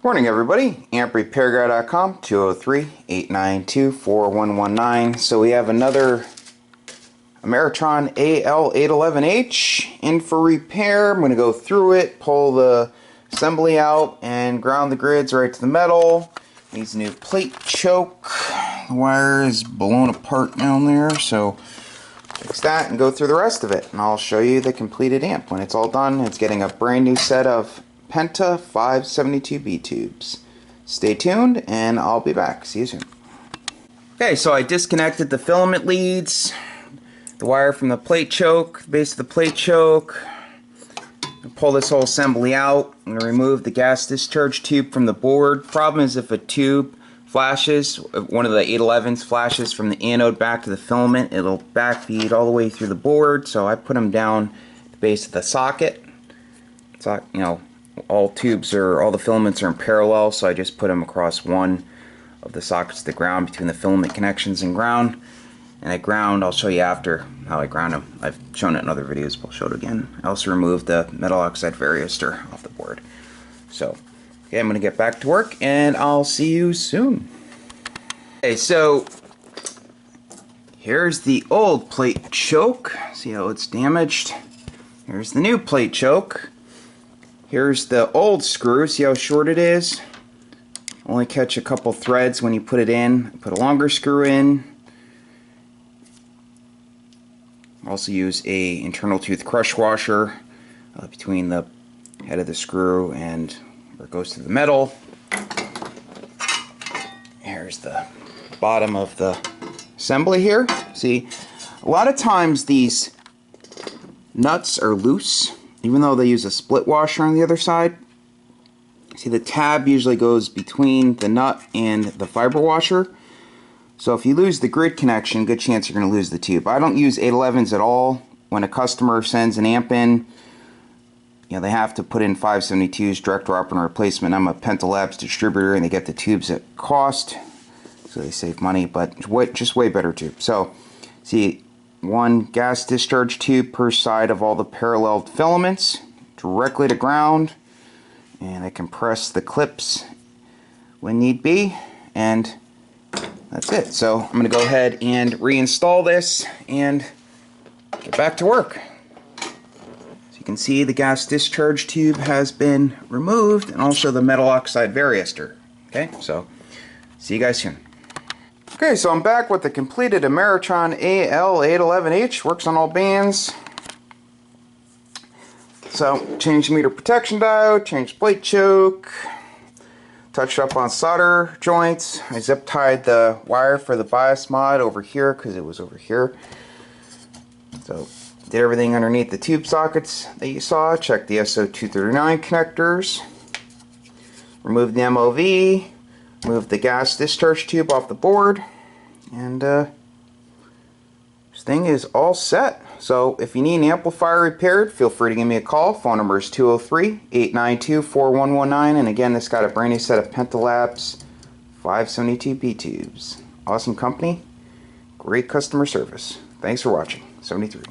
Morning everybody, amprepairguy.com, 203-892-4119. So we have another Ameritron al811h in for repair. I'm going to go through it, pull the assembly out, and ground the grids right to the metal. Needs a new plate choke. The wire is blown apart down there, so fix that and go through the rest of it. And I'll show you the completed amp. When it's all done, it's getting a brand new set of Penta 572B tubes. Stay tuned and I'll be back. See you soon. Okay, so I disconnected the filament leads, the wire from the plate choke, the base of the plate choke. Pull this whole assembly out. I'm going to remove the gas discharge tube from the board. Problem is if a tube flashes, one of the 811s flashes from the anode back to the filament, it'll backfeed all the way through the board. So I put them down at the base of the socket. So, you know, all the filaments are in parallel, so I just put them across one of the sockets to the ground between the filament connections and ground. And I ground, I'll show you after how I ground them. I've shown it in other videos, but I'll show it again. I also removed the metal oxide varistor off the board. So, okay, I'm going to get back to work and I'll see you soon. Okay, so here's the old plate choke. See how it's damaged? Here's the new plate choke. Here's the old screw. See how short it is? Only catch a couple threads when you put it in. Put a longer screw in. Also use a internal tooth crush washer between the head of the screw and where it goes to the metal. Here's the bottom of the assembly here. See, a lot of times these nuts are loose, even though they use a split washer on the other side. See, the tab usually goes between the nut and the fiber washer. So if you lose the grid connection, good chance you're going to lose the tube. I don't use 811s at all. When a customer sends an amp in, you know, they have to put in 572s, direct drop and replacement. I'm a Penta Labs distributor and they get the tubes at cost, so they save money, but just way better tube. So, see, one gas discharge tube per side of all the parallel filaments, directly to ground, and I can press the clips when need be, and that's it. So I'm going to go ahead and reinstall this and get back to work. So you can see the gas discharge tube has been removed, and also the metal oxide varistor. Okay, so see you guys soon. Okay, so I'm back with the completed Ameritron al811h. Works on all bands. So, changed meter protection diode, changed plate choke, touched up on solder joints. I zip tied the wire for the bias mod over here because it was over here. So, did everything underneath the tube sockets that you saw. Checked the SO239 connectors. Removed the MOV. Move the gas discharge tube off the board, and this thing is all set. So if you need an amplifier repaired, feel free to give me a call. Phone number is 203-892-4119, and again, this got a brand new set of Penta Labs 572B tubes. Awesome company, great customer service. Thanks for watching. 73.